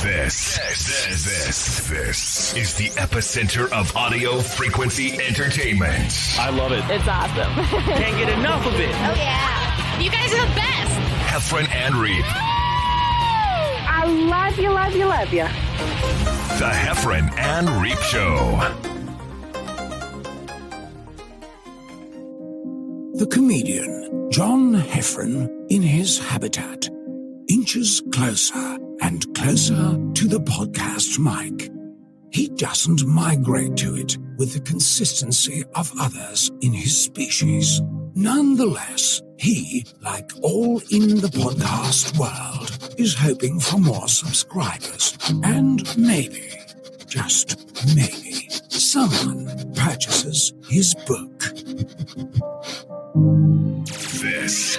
This is the epicenter of audio frequency entertainment. I love it. It's awesome. Can't get enough of it. Oh, yeah. You guys are the best. Heffron and Reep. I love you, love you, love you. The Heffron and Reep Show. The comedian John Heffron, in his habitat, inches closer and closer to the podcast mic. He doesn't migrate to it with the consistency of others in his species. Nonetheless, he, like all in the podcast world, is hoping for more subscribers. And maybe, just maybe, someone purchases his book. This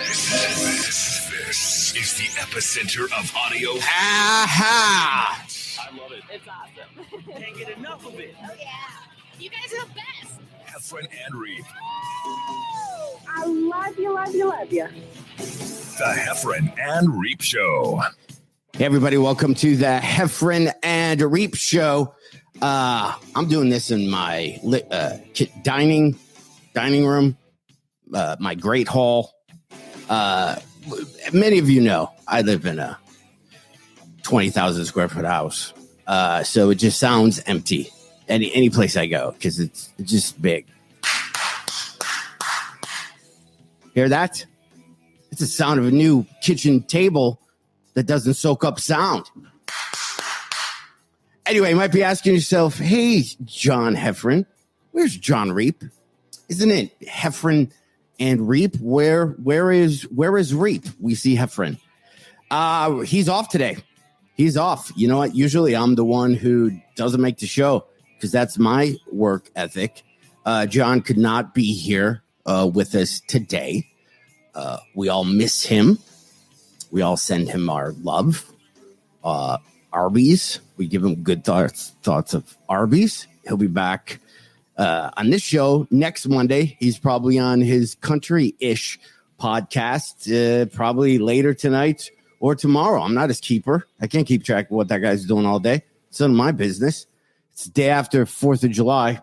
is the epicenter of audio. Aha! I love it. It's awesome. Can't get enough of it. Oh, yeah. You guys are the best. Heffron and Reep. I love you, love you, love you. The Heffron and Reep Show. Hey everybody, welcome to the Heffron and Reep Show. I'm doing this in my dining room, my great hall. Many of you know I live in a 20,000 square foot house, so it just sounds empty any place I go because it's just big. Hear that? It's the sound of a new kitchen table that doesn't soak up sound. Anyway, you might be asking yourself, hey, John Heffron, where's Jon Reep? Isn't it Heffron and Reep? Where is Reep? We see Heffron. He's off today. He's off. You know what? Usually I'm the one who doesn't make the show because that's my work ethic. John could not be here with us today. We all miss him. We all send him our love. Arby's. We give him good thoughts of Arby's. He'll be back on this show next Monday. He's probably on his country-ish podcast probably later tonight or tomorrow. I'm not his keeper. I can't keep track of what that guy's doing all day. It's none of my business. It's the day after 4th of July.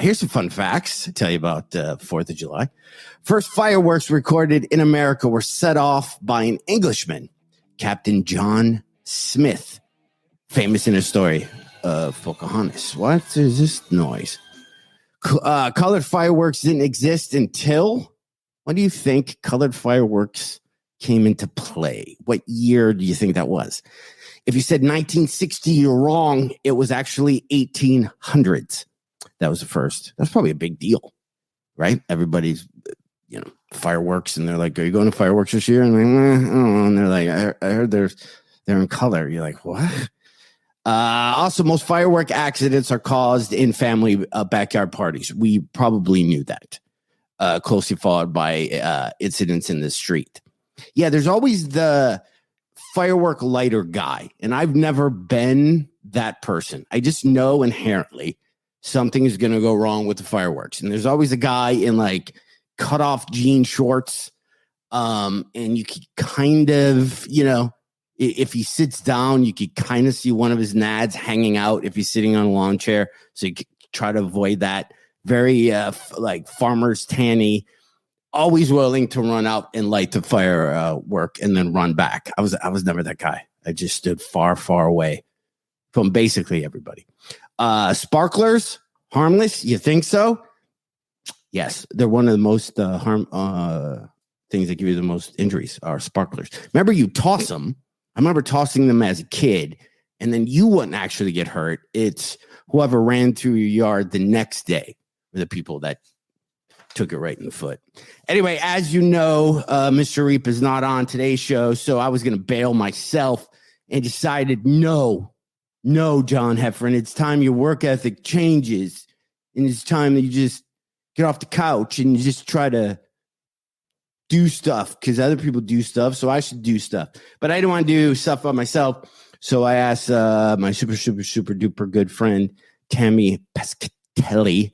Here's some fun facts to tell you about 4th of July. First fireworks recorded in America were set off by an Englishman, Captain John Smith, famous in his story of Pocahontas. What is this noise? Colored fireworks didn't exist until, when do you think colored fireworks came into play? What year do you think that was? If you said 1960, you're wrong. It was actually 1800s. That was the first. That's probably a big deal, right? Everybody's, fireworks, and they're like, "Are you going to fireworks this year?" And like, I don't know. And they're like, "I heard they're in color." You're like, "What?" Also, most firework accidents are caused in family backyard parties. We probably knew that. Closely followed by incidents in the street. Yeah, there's always the firework lighter guy, and I've never been that person. I just know inherently something is going to go wrong with the fireworks, and there's always a guy in like cut off jean shorts, and you can kind of, if he sits down, you could kind of see one of his nads hanging out if he's sitting on a lawn chair, so you can try to avoid that. Very like farmer's tanny, always willing to run out and light the firework and then run back. I was never that guy. I just stood far, far away from basically everybody. Sparklers, harmless? You think so? Yes, they're one of the most things that give you the most injuries are sparklers. Remember, you toss them. I remember tossing them as a kid, and then you wouldn't actually get hurt. It's whoever ran through your yard the next day were the people that took it right in the foot. Anyway, as you know, Mr. Reep is not on today's show, so I was going to bail myself and decided, no, John Heffron, it's time your work ethic changes, and it's time that you just get off the couch and you just try to do stuff because other people do stuff, so I should do stuff. But I didn't want to do stuff by myself, so I asked my super duper good friend, Tammy Pescatelli,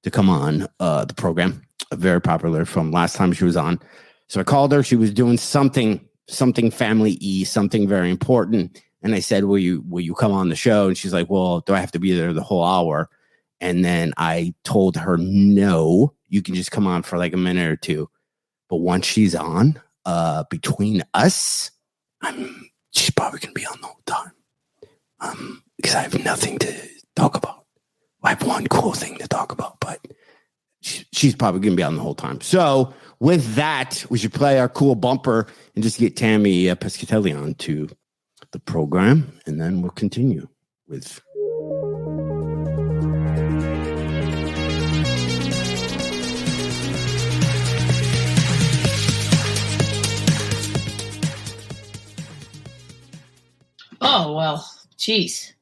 to come on the program. Very popular from last time she was on. So I called her. She was doing something something family-y, something very important. And I said, will you come on the show? And she's like, well, do I have to be there the whole hour? And then I told her, no, you can just come on for like a minute or two. But once she's on, between us, she's probably going to be on the whole time. Because I have nothing to talk about. I have one cool thing to talk about, but she's probably going to be on the whole time. So with that, we should play our cool bumper and just get Tammy Pescatelli on to the program, and then we'll continue with. Oh, well, geez.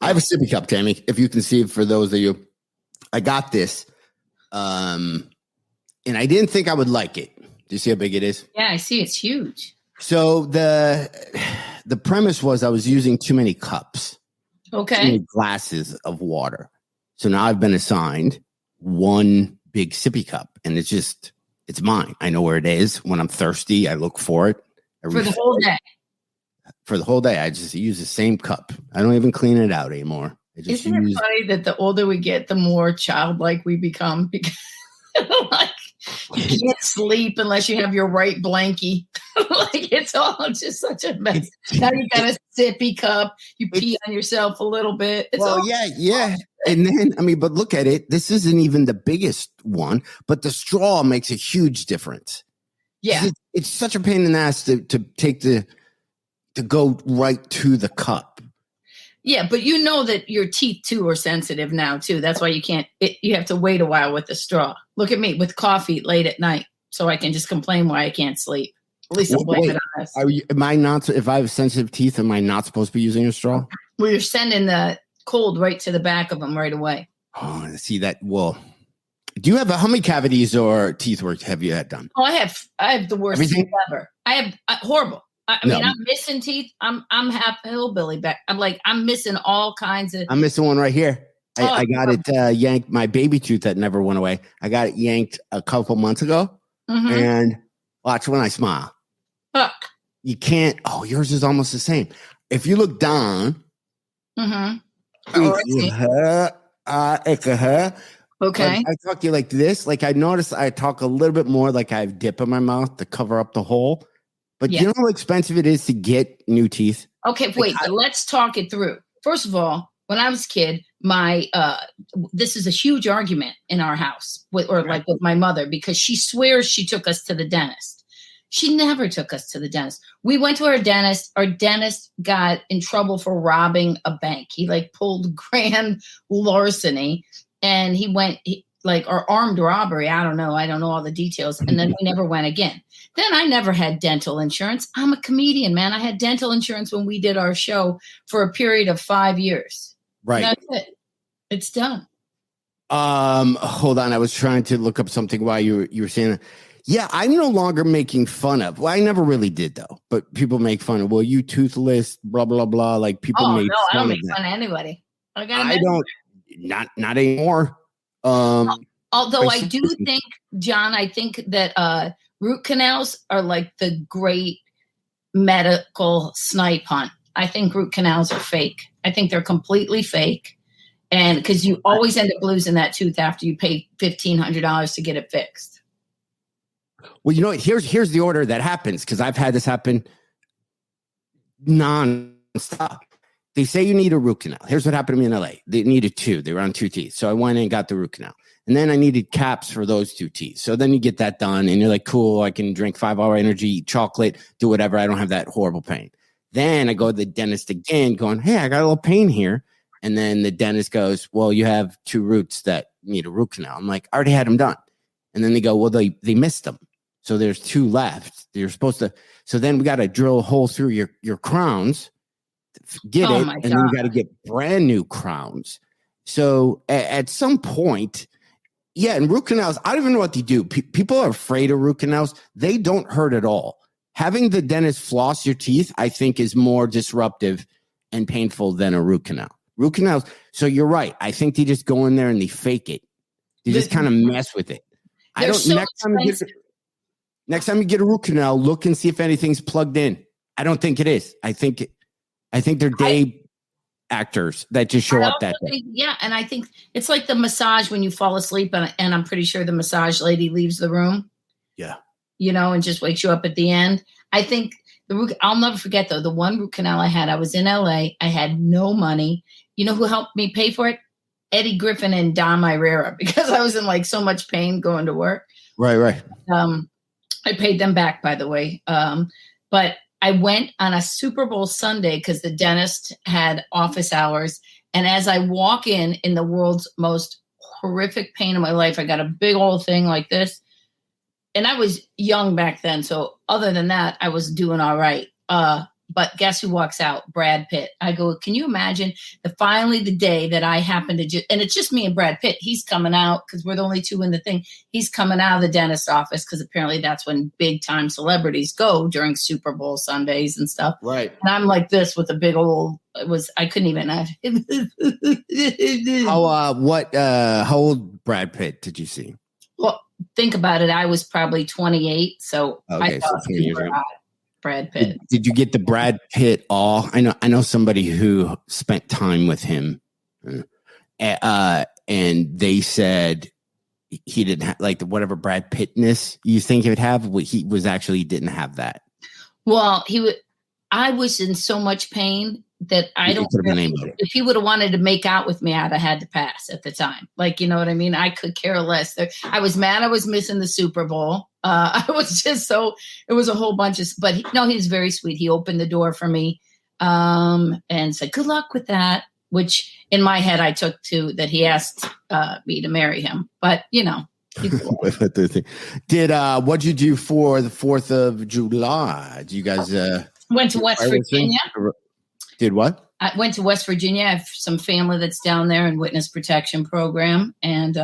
I have a sippy cup, Tammy. If you can see it for those of you, I got this. And I didn't think I would like it. Do you see how big it is? Yeah, I see. It's huge. So the premise was I was using too many cups. Okay. Too many glasses of water. So now I've been assigned one big sippy cup, and it's mine. I know where it is. When I'm thirsty, I look for it. For the whole day. For the whole day, I just use the same cup. I don't even clean it out anymore. Isn't it funny that the older we get, the more childlike we become? Because like you can't sleep unless you have your right blankie. Like it's all just such a mess. Now you got a sippy cup. You pee on yourself a little bit. Yeah. And then, but look at it. This isn't even the biggest one, but the straw makes a huge difference. Yeah. It's such a pain in the ass to take to go right to the cup. Yeah, but you know that your teeth too are sensitive now too. That's why you can't. You have to wait a while with the straw. Look at me with coffee late at night, so I can just complain why I can't sleep. At least I'm blaming it on us. Am I not? If I have sensitive teeth, am I not supposed to be using a straw? Well, you're sending the cold right to the back of them right away. Oh, I see that. Well, do you have how many cavities or teeth work have you had done? Oh, I have the worst teeth ever. I have horrible. I mean, I'm missing teeth. I'm half hillbilly back. I'm missing all kinds of. I'm missing one right here. I got it yanked. My baby tooth that never went away. I got it yanked a couple months ago. Mm-hmm. And watch when I smile. Fuck. You can't. Oh, yours is almost the same. If you look down. Mm-hmm. Okay. I talk to you like this. Like I notice I talk a little bit more like I have dip in my mouth to cover up the hole. But you know how expensive it is to get new teeth? Okay, wait, but let's talk it through. First of all, when I was a kid, this is a huge argument in our house with my mother because she swears she took us to the dentist. She never took us to the dentist. We went to our dentist. Our dentist got in trouble for robbing a bank. He pulled grand larceny and he went or armed robbery. I don't know all the details. And then we never went again. Then I never had dental insurance. I'm a comedian, man. I had dental insurance when we did our show for a period of 5 years. Right. That's it. It's done. Hold on. I was trying to look up something while you were saying that. Yeah, I'm no longer making fun of. Well, I never really did though. But people make fun of. Well, you toothless, blah blah blah. Like people. Oh no, I don't make fun of anybody. I don't. Not anymore. Although I do think, John, I think that root canals are like the great medical snipe hunt. I think root canals are fake. I think they're completely fake. And because you always end up losing that tooth after you pay $1,500 to get it fixed. Well, you know what? Here's the order that happens because I've had this happen non-stop. They say you need a root canal. Here's what happened to me in LA. They needed two. They were on 2 teeth. So I went in and got the root canal. And then I needed caps for those 2 teeth. So then you get that done and you're like, cool, I can drink 5-hour energy, eat chocolate, do whatever. I don't have that horrible pain. Then I go to the dentist again going, hey, I got a little pain here. And then the dentist goes, well, you have 2 roots that need a root canal. I'm like, I already had them done. And then they go, well, they missed them. So there's 2 left. You're supposed to. So then we got to drill a hole through your crowns, get it. And then you got to get brand new crowns. So at some point, yeah, and root canals, I don't even know what they do. People are afraid of root canals. They don't hurt at all. Having the dentist floss your teeth, I think, is more disruptive and painful than a root canal. Root canals, so you're right. I think they just go in there and they fake it. They just kind of mess with it. I don't. So next time Next time you get a root canal, look and see if anything's plugged in. I don't think it is. I think they're day actors that just show up that day. Yeah, and I think it's like the massage when you fall asleep, and I'm pretty sure the massage lady leaves the room. Yeah. And just wakes you up at the end. I think I'll never forget, though, the one root canal I had. I was in LA. I had no money. You know who helped me pay for it? Eddie Griffin and Dom Irera, because I was in like so much pain going to work. Right. I paid them back, by the way. But I went on a Super Bowl Sunday because the dentist had office hours. And as I walk in the world's most horrific pain in my life, I got a big old thing like this. And I was young back then. So other than that, I was doing all right. But guess who walks out? Brad Pitt. I go, can you imagine finally the day that I happen to and it's just me and Brad Pitt. He's coming out because we're the only two in the thing. He's coming out of the dentist's office because apparently that's when big time celebrities go during Super Bowl Sundays and stuff. Right. And I'm like this with a big old, I couldn't even. How old Brad Pitt did you see? Well, think about it. I was probably 28. So okay, I thought super hot. Brad Pitt. Did you get the Brad Pitt all? I know somebody who spent time with him, and they said he didn't have like whatever Brad Pittness you think he would have. He didn't have that. Well, I was in so much pain that I don't. If he would have wanted to make out with me, I'd have had to pass at the time. Like, you know what I mean? I could care less. I was mad I was missing the Super Bowl. I was just it was a whole bunch of, but he was very sweet. He opened the door for me and said, good luck with that, which in my head I took to that he asked me to marry him. But, what'd you do for the 4th of July? Do you guys went to West Virginia? Did what? I went to West Virginia. I have some family that's down there in witness protection program. And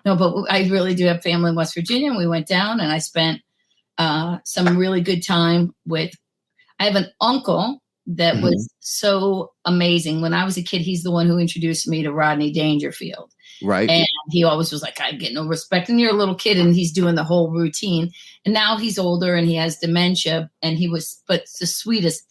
no, but I really do have family in West Virginia. And we went down and I spent some really good time I have an uncle that was so amazing. When I was a kid, he's the one who introduced me to Rodney Dangerfield. Right. And he always was like, I get no respect. And you're a little kid and he's doing the whole routine. And now he's older and he has dementia. And but the sweetest,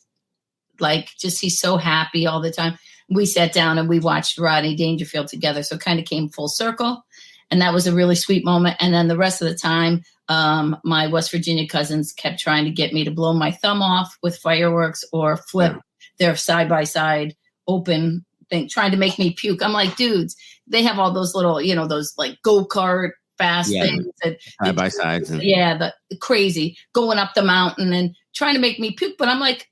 he's so happy all the time. We sat down and we watched Rodney Dangerfield together. So it kind of came full circle. And that was a really sweet moment. And then the rest of the time, my West Virginia cousins kept trying to get me to blow my thumb off with fireworks or flip their side-by-side open thing, trying to make me puke. I'm like, dudes, they have all those little, those like go-kart fast things. Side-by-sides. The crazy, going up the mountain and trying to make me puke. But I'm like,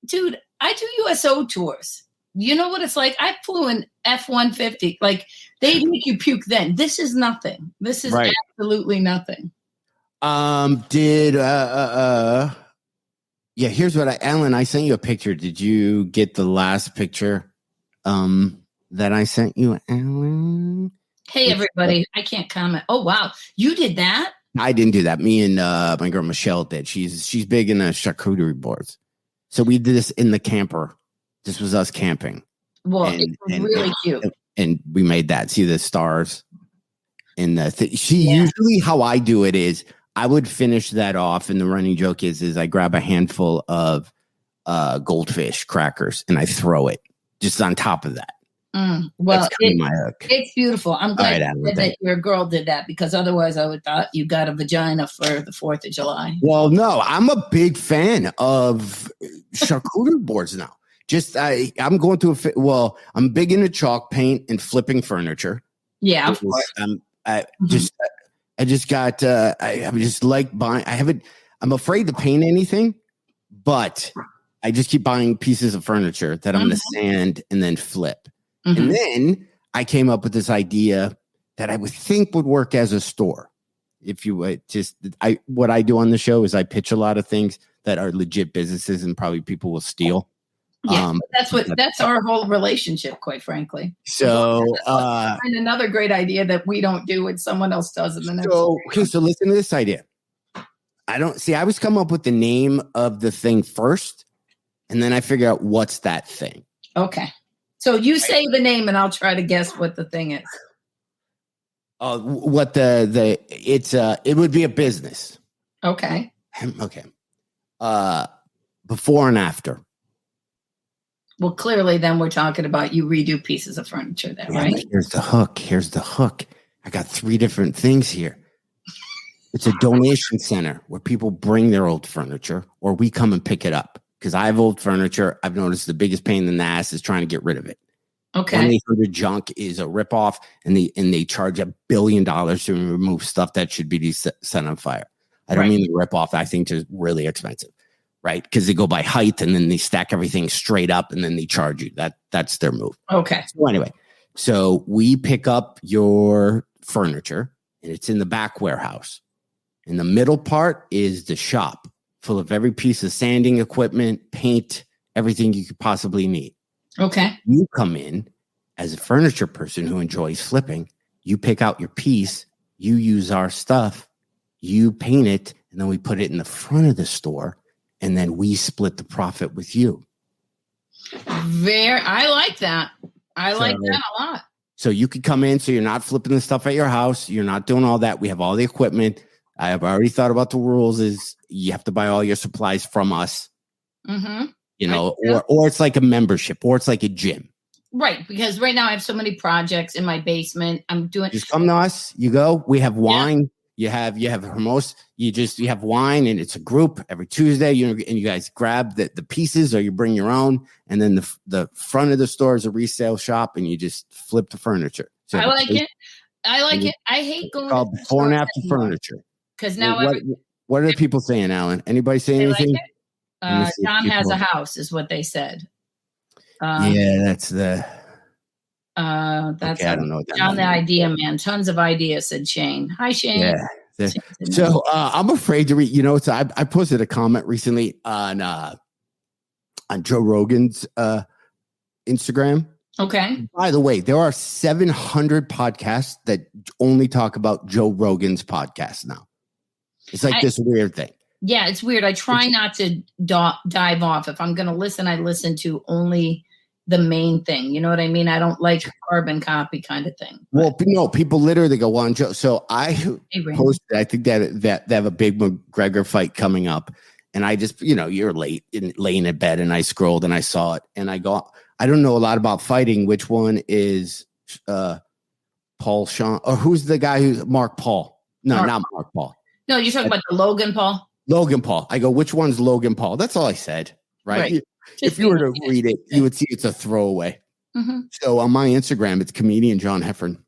dude, I do USO tours. You know what it's like? I flew in Ep105. Like, they make you puke then. This is nothing. This is absolutely nothing. Here's what Alan, I sent you a picture. Did you get the last picture that I sent you, Alan? Hey, everybody. I can't comment. Oh, wow. You did that? I didn't do that. Me and my girl Michelle did. She's big in the charcuterie boards. So we did this in the camper. This was us camping. Well, it's really cute. And we made that. See the stars in the usually how I do it is I would finish that off. And the running joke is I grab a handful of goldfish crackers and I throw it just on top of that. Well, my hook. It's beautiful. I'm glad that your girl did that because otherwise I would thought you got a vagina for the 4th of July. Well, no, I'm a big fan of charcuterie boards now. I'm going to I'm big into chalk paint and flipping furniture. Yeah. I just like buying. I'm afraid to paint anything, but I just keep buying pieces of furniture that I'm going to sand and then flip. And then I came up with this idea that I would think would work as a store. If you would what I do on the show is I pitch a lot of things that are legit businesses and probably people will steal. Yeah, that's our whole relationship, quite frankly. So find another great idea that we don't do and someone else does in the next. So listen to this idea. I was come up with the name of the thing first, and then I figure out what's that thing. Okay. So you say the name and I'll try to guess what the thing is. It would be a business. Okay. Okay. Before and after. Well, clearly then we're talking about you redo pieces of furniture then, Yeah, right? here's the hook. I got 3 different things here. It's a donation center where people bring their old furniture or we come and pick it up. Because I have old furniture. I've noticed the biggest pain in the ass is trying to get rid of it. Okay. 1-800 junk is a ripoff, and they charge $1 billion to remove stuff that should be set on fire. I don't mean the ripoff. I think it's really expensive, right? Because they go by height and then they stack everything straight up and then they charge you. That's their move. Okay. So anyway, so we pick up your furniture and it's in the back warehouse. In the middle part is the shop full of every piece of sanding equipment, paint, everything you could possibly need. Okay. You come in as a furniture person who enjoys flipping. You pick out your piece. You use our stuff. You paint it. And then we put it in the front of the store. And then we split the profit with you. I like that. I like that a lot. So you could come in. So you're not flipping the stuff at your house. You're not doing all that. We have all the equipment. I have already thought about the rules is you have to buy all your supplies from us, you know, or it's like a membership or it's like a gym. Right. Because right now I have so many projects in my basement. I'm doing. Just come to us. You go. We have wine. Yeah. You have Hermos. You have wine and it's a group every Tuesday. And you guys grab the pieces or you bring your own. And then the front of the store is a resale shop and you just flip the furniture. So I like it. I hate going called before and after furniture. Because now what are the people saying, Alan? Anybody saying anything? Like John has a house, is what they said. Yeah, that's okay, I don't know. John, the idea man. Tons of ideas, said Shane. Hi, Shane. Yeah. So I'm afraid to read. You know, I posted a comment recently on Joe Rogan's Instagram. Okay. By the way, there are 700 podcasts that only talk about Joe Rogan's podcast now. It's like this weird thing. Yeah, it's weird. I try not to dive off. If I'm going to listen, I listen to only the main thing. You know what I mean? I don't like carbon copy kind of thing. Well, no, people literally go on Joe. So I posted, I think that they have a big McGregor fight coming up. And I just, you're laying in bed and I scrolled and I saw it. And I go, I don't know a lot about fighting. Which one is Paul Sean? Or who's the guy who's Mark Paul? No, not Mark Paul. No, you're talking about the Logan Paul? Logan Paul. I go, which one's Logan Paul? That's all I said, right? If you were to read it, you would see it's a throwaway. Mm-hmm. So on my Instagram, it's comedian John Heffron.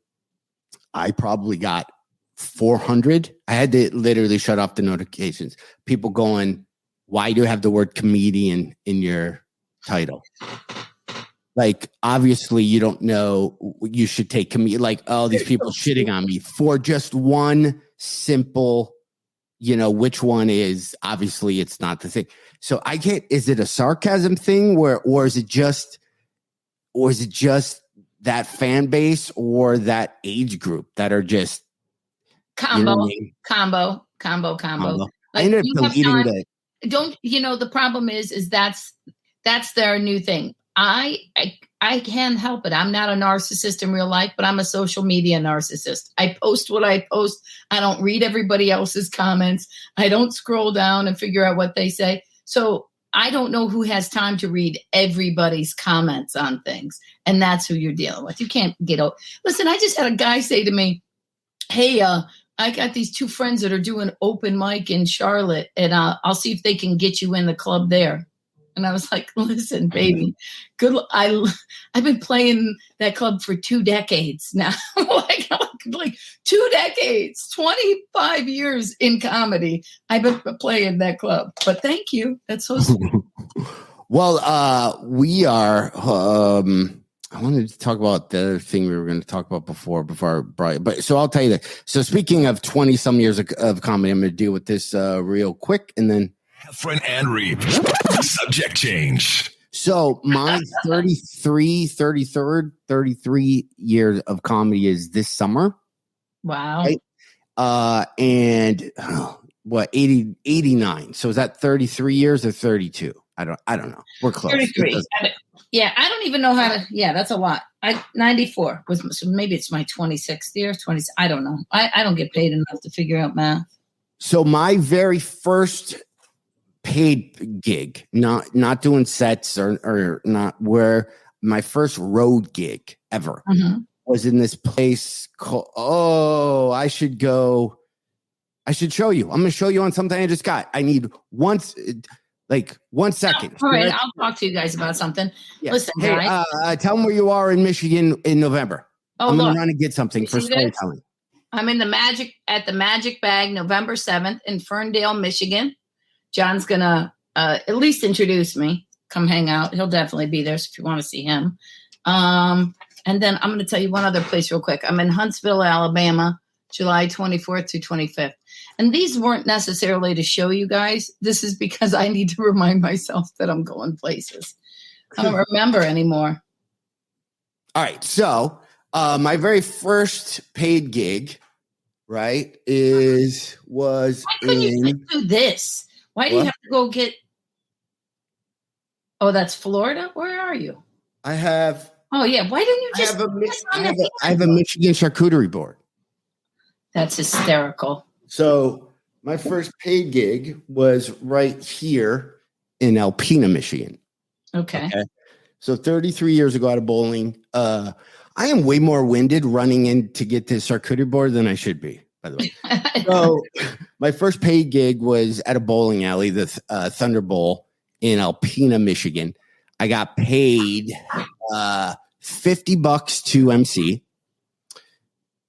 I probably got 400. I had to literally shut off the notifications. People going, why do you have the word comedian in your title? Like, obviously, you don't know. You should take comedian. Like, oh, these people shitting on me for just one simple, which one is. Obviously, it's not the thing. So I get. Is it a sarcasm thing, or is it just that fan base or that age group that are just combo? Like, I ended up deleting that. The problem is that's their new thing. I can't help it. I'm not a narcissist in real life, but I'm a social media narcissist. I post what I post. I don't read everybody else's comments. I don't scroll down and figure out what they say. So I don't know who has time to read everybody's comments on things. And that's who you're dealing with. You can't get out. Listen, I just had a guy say to me, hey, I got these 2 friends that are doing open mic in Charlotte, and I'll see if they can get you in the club there. And I was like, listen, baby, good. I've been playing that club for 2 decades now. like 2 decades, 25 years in comedy. I've been playing that club. But thank you. That's so sweet. Well, we are. I wanted to talk about the other thing we were going to talk about before Brian. But so I'll tell you that. So speaking of 20 some years of comedy, I'm going to deal with this real quick, and then. Heffron and Reep. Subject change. So my 33 years of comedy is this summer. Wow. Right? And 89. So is that 33 years or 32? I don't know. We're close. 33. Yeah, I don't even know how to. Yeah, that's a lot. 94 was, so maybe it's my 26th year. 20. I don't know. I don't get paid enough to figure out math. So my very first paid gig, not doing sets or not, where my first road gig ever was in this place called, I should show you. I'm going to show you on something I just got. I need 1 second. All right, I'll talk to you guys about something. Yeah. Listen, guys. Tell them where you are in Michigan in November. I'm going to run and get something for storytelling. I'm in the Magic Bag, November 7th in Ferndale, Michigan. John's going to at least introduce me. Come hang out. He'll definitely be there if you want to see him. And then I'm going to tell you one other place real quick. I'm in Huntsville, Alabama, July 24th through 25th. And these weren't necessarily to show you guys. This is because I need to remind myself that I'm going places. I don't remember anymore. All right. So my very first paid gig, right, was Why couldn't you do this? Why do you have to go get... Oh, that's Florida? Where are you? I have... Oh, yeah. Why didn't you just... I have a Michigan charcuterie board. That's hysterical. So my first paid gig was right here in Alpena, Michigan. Okay. So 33 years ago out of bowling. I am way more winded running in to get this charcuterie board than I should be, by the way. So my first paid gig was at a bowling alley, the Thunder Bowl in Alpena, Michigan. I got paid $50 to MC,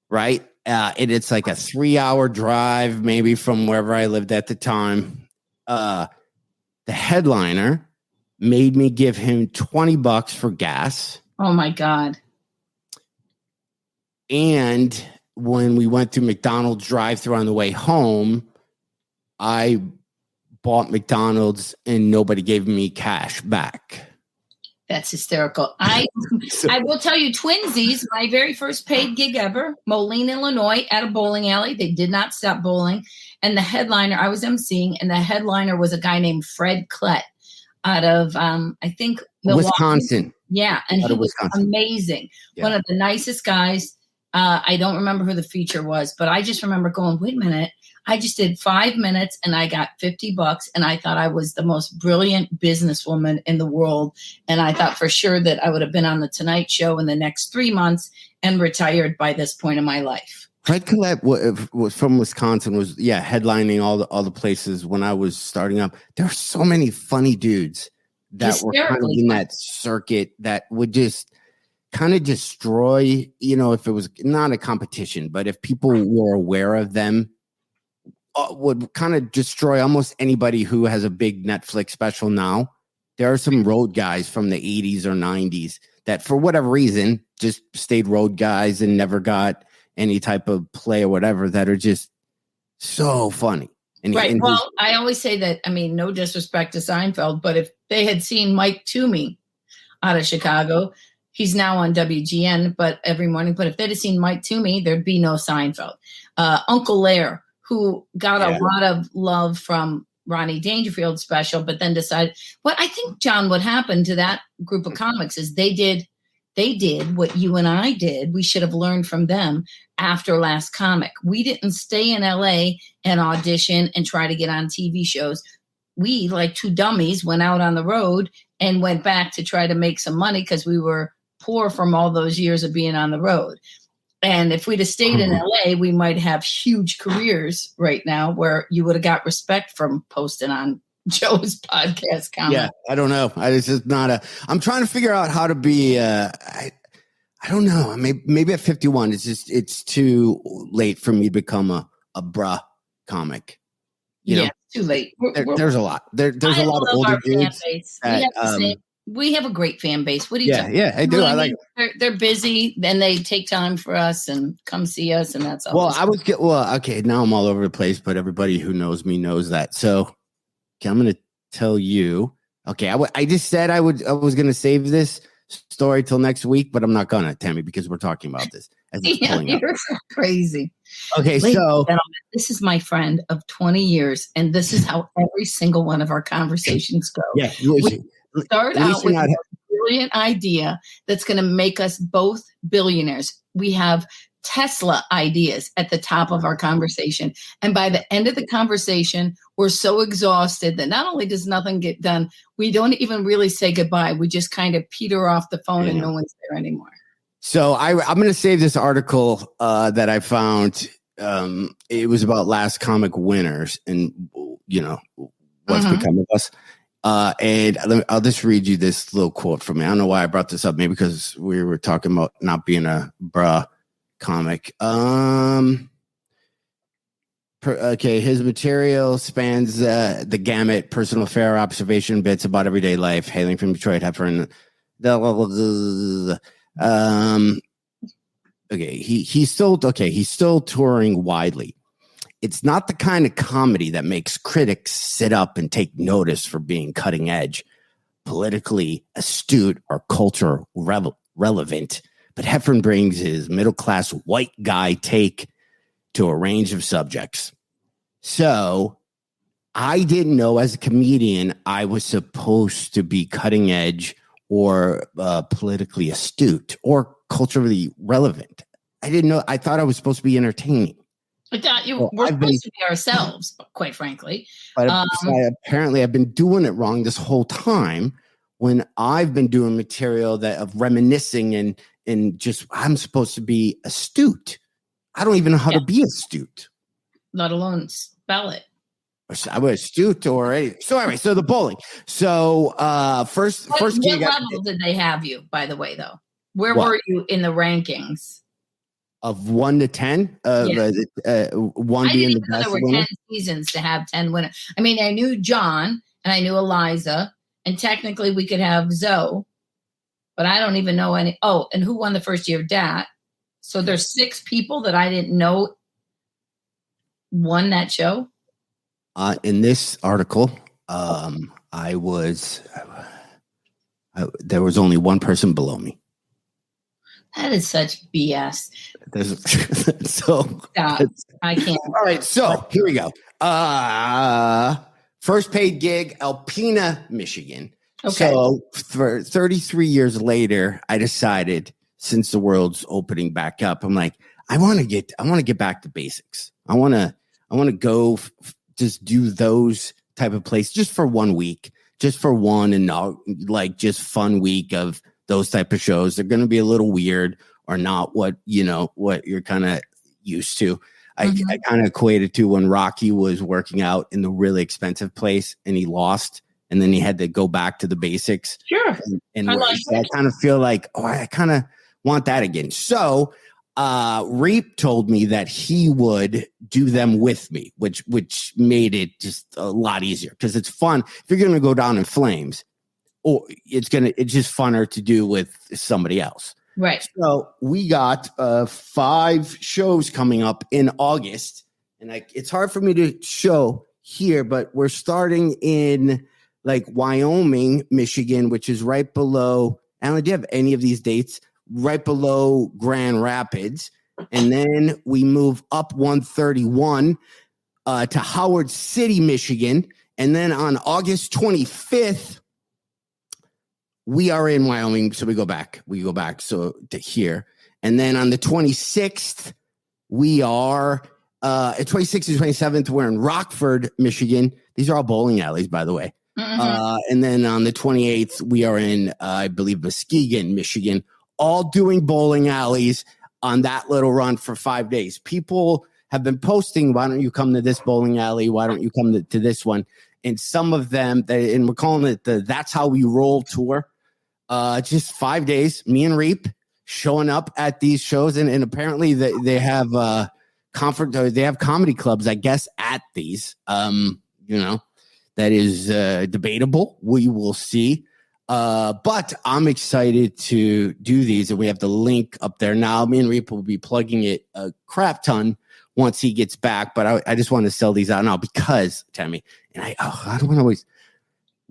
right? And it's like a 3-hour drive, maybe from wherever I lived at the time. The headliner made me give him $20 for gas. Oh my God. And when we went through McDonald's drive-thru on the way home, I bought McDonald's and nobody gave me cash back. That's hysterical. I will tell you, Twinsies, my very first paid gig ever, Moline, Illinois, at a bowling alley. They did not stop bowling. And the headliner, I was emceeing, and the headliner was a guy named Fred Klett out of, I think, Milwaukee. Wisconsin. Yeah, and he was amazing. Yeah. One of the nicest guys. I don't remember who the feature was, but I just remember going, wait a minute. I just did 5 minutes and I got $50 and I thought I was the most brilliant businesswoman in the world. And I thought for sure that I would have been on the Tonight Show in the next 3 months and retired by this point in my life. Fred Collette was from Wisconsin, was headlining all the places when I was starting up. There were so many funny dudes that were kind of in that circuit that would just kind of destroy, if it was not a competition, but if people were aware of them, would kind of destroy almost anybody who has a big Netflix special now. There are some road guys from the 80s or 90s that for whatever reason just stayed road guys and never got any type of play or whatever that are just so funny. Well, I always say that, no disrespect to Seinfeld, but if they had seen Mike Toomey out of Chicago, he's now on WGN, but every morning, but if they'd have seen Mike Toomey, there'd be no Seinfeld. Uncle Lair, who got a lot of love from Ronnie Dangerfield's special, but then decided, I think, John, what happened to that group of comics is they did what you and I did. We should have learned from them after Last Comic. We didn't stay in LA and audition and try to get on TV shows. We, like two dummies, went out on the road and went back to try to make some money because we were poor from all those years of being on the road. And if we'd have stayed in LA, we might have huge careers right now where you would have got respect from posting on Joe's podcast comment. Yeah, I don't know. It's just not I'm trying to figure out how to be, I don't know. Maybe at 51, it's too late for me to become a bruh comic. It's too late. There's a lot. There's a lot of older dudes. We have a great fan base. What do you think? Yeah, I do. I like it. They're busy and they take time for us and come see us, and that's all. Okay, now I'm all over the place, but everybody who knows me knows that. So I'm going to tell you. Okay, I just said I was going to save this story till next week, but I'm not going to, Tammy, because we're talking about this. You're so crazy. Okay, Ladies and gentlemen, this is my friend of 20 years, and this is how every single one of our conversations go. Yeah, we start out with a brilliant idea that's going to make us both billionaires. We have Tesla ideas at the top of our conversation. And by the end of the conversation, we're so exhausted that not only does nothing get done, we don't even really say goodbye. We just kind of peter off the phone and no one's there anymore. So I'm going to save this article that I found. It was about last comic winners and, what's become of us. And I'll just read you this little quote from me. I don't know why I brought this up. Maybe because we were talking about not being a bruh comic. Okay, his material spans the gamut: personal affair, observation, bits about everyday life, hailing from Detroit, Heffron. He's still touring widely. It's not the kind of comedy that makes critics sit up and take notice for being cutting edge, politically astute, or culture relevant. But Heffron brings his middle-class white guy take to a range of subjects. So I didn't know as a comedian I was supposed to be cutting edge or politically astute or culturally relevant. I didn't know. I thought I was supposed to be entertaining. I thought we're supposed to be ourselves, quite frankly. But apparently I've been doing it wrong this whole time when I've been doing material of reminiscing and just I'm supposed to be astute. I don't even know how to be astute. Let alone spell it. I was astute already. So anyway, so the bowling. So first what gig. level did they have you, by the way, though? Where What? were you in the rankings? Of 1 to 10, 1 being the best there were winner. 10 seasons to have 10 winners. I mean, I knew John and I knew Eliza, and technically we could have Zoe, but I don't even know any. Oh, and who won the first year? Dat. So there's 6 people that I didn't know won that show. In this article, there was only one person below me. That is such BS. So I can't. All right, so here we go. First paid gig, Alpena, Michigan. Okay. So for 33 years later, I decided, since the world's opening back up, I'm like, I want to get back to basics. I want to go just do those type of places just for 1 week, just for one and like just fun week of those type of shows. They're going to be a little weird or not what you're kind of used to. I kind of equated to when Rocky was working out in the really expensive place and he lost and then he had to go back to the basics. Sure. And I kind of feel like, I kind of want that again. So Reep told me that he would do them with me, which made it just a lot easier because it's fun. If you're going to go down in flames, or it's just funner to do with somebody else. Right. So we got 5 shows coming up in August, and it's hard for me to show here, but we're starting in like Wyoming, Michigan, which is right below. Alan, do you have any of these dates? Right below Grand Rapids, and then we move up 131 to Howard City, Michigan, and then on August 25th. We are in Wyoming, so we go back so to here. And then on the 26th, we are at 26th and 27th, we're in Rockford, Michigan. These are all bowling alleys, by the way. And then on the 28th, we are in, I believe, Muskegon, Michigan, all doing bowling alleys on that little run for 5 days. People have been posting, why don't you come to this bowling alley? Why don't you come to this one? And some of them, and we're calling it the That's How We Roll tour. Just 5 days, me and Reep showing up at these shows, and apparently they have they have comedy clubs, I guess, at these. That is debatable. We will see. But I'm excited to do these, and we have the link up there now. Me and Reep will be plugging it a crap ton once he gets back. But I just want to sell these out now because, Tammy, and I don't want to always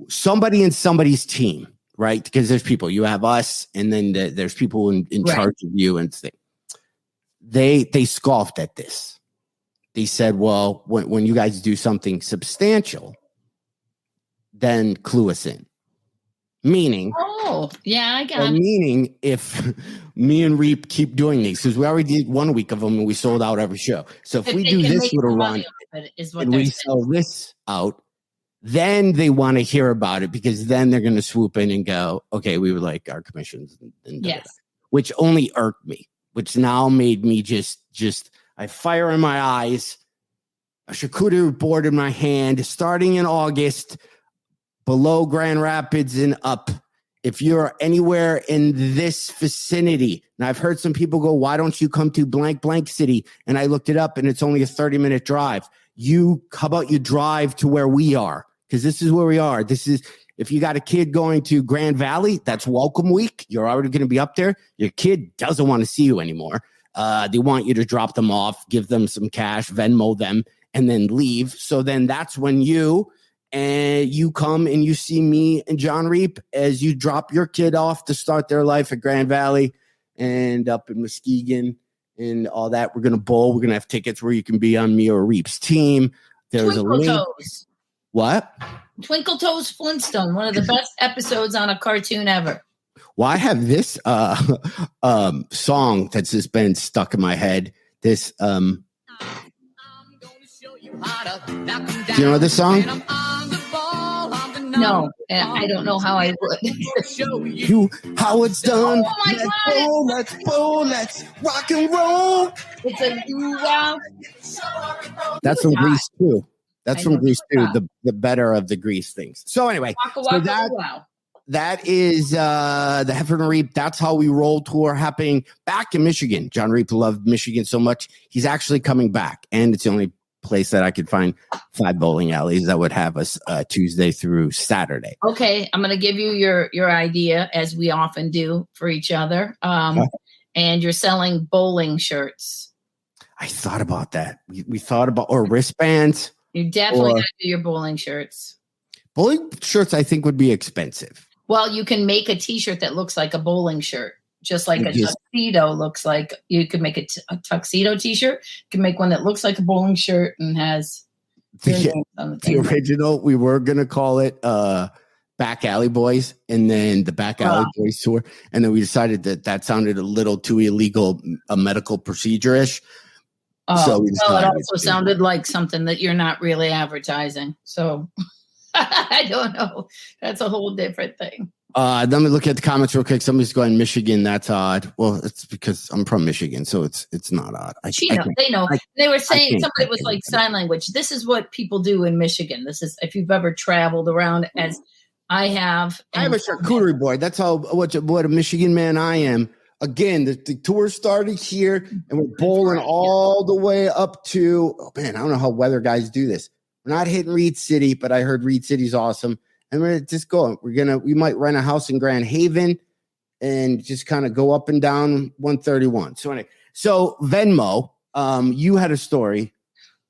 somebody in somebody's team. Right, because there's people. You have us, and then there's people in charge of you, and they scoffed at this. They said, "Well, when you guys do something substantial, then clue us in." Meaning, Oh, yeah, I got or it. meaning if me and Reep keep doing these, because we already did 1 week of them and we sold out every show. So if If we they do can this make little some run money off it, is what and they're we saying. sell this out, then they want to hear about it because then they're going to swoop in and go, okay, we would like our commissions. And Yes. which only irked me, which now made me just I fire in my eyes, a charcuterie board in my hand, starting in August, below Grand Rapids and up. If you're anywhere in this vicinity, and I've heard some people go, why don't you come to blank, blank city? And I looked it up and it's only a 30-minute drive. How about you drive to where we are? Because this is where we are. This is, if you got a kid going to Grand Valley, that's welcome week. You're already going to be up there. Your kid doesn't want to see you anymore. They want you to drop them off, give them some cash, Venmo them, and then leave. So then that's when you come and you see me and Jon Reep as you drop your kid off to start their life at Grand Valley and up in Muskegon and all that. We're going to bowl. We're going to have tickets where you can be on me or Reep's team. There's Twinkle a link. Toes. What? Twinkle Toes Flintstone, one of the best episodes on a cartoon ever. Well, I have this song that's just been stuck in my head. This do you know this song? No, I don't know how I would. How it's done. Oh my Let's bowl, let's rock and roll. It's a wow. That's from Grease too. That's I from know Grease too. that. The better of the Grease things. So anyway, Waka, waka, so wow. that is the Heffron Reep. That's how we roll tour happening back in Michigan. Jon Reep loved Michigan so much. He's actually coming back. And it's the only place that I could find 5 bowling alleys that would have us Tuesday through Saturday. Okay, I'm going to give you your idea, as we often do for each other. And you're selling bowling shirts. I thought about that. We thought about, or wristbands. You definitely got to do your bowling shirts. Bowling shirts, I think, would be expensive. Well, you can make a T-shirt that looks like a bowling shirt, just like a tuxedo looks like. You could make a tuxedo T-shirt. You can make one that looks like a bowling shirt and has the original. We were gonna call it Back Alley Boys, and then the Back Alley Boys tour, and then we decided that sounded a little too illegal, a medical procedure-ish. So it also sounded like something that you're not really advertising. So I don't know. That's a whole different thing. Let me look at the comments real quick. Somebody's going Michigan. That's odd. Well, it's because I'm from Michigan, so it's not odd. They know. They were saying somebody was like sign language. This is what people do in Michigan. This is if you've ever traveled around as I have. I have a charcuterie board. That's how what a Michigan man I am. Again, the tour started here, and we're bowling all the way up to. Oh man, I don't know how weather guys do this. We're not hitting Reed City, but I heard Reed City's awesome. And we're just going. We might rent a house in Grand Haven and just kind of go up and down 131. So anyway, Venmo, you had a story.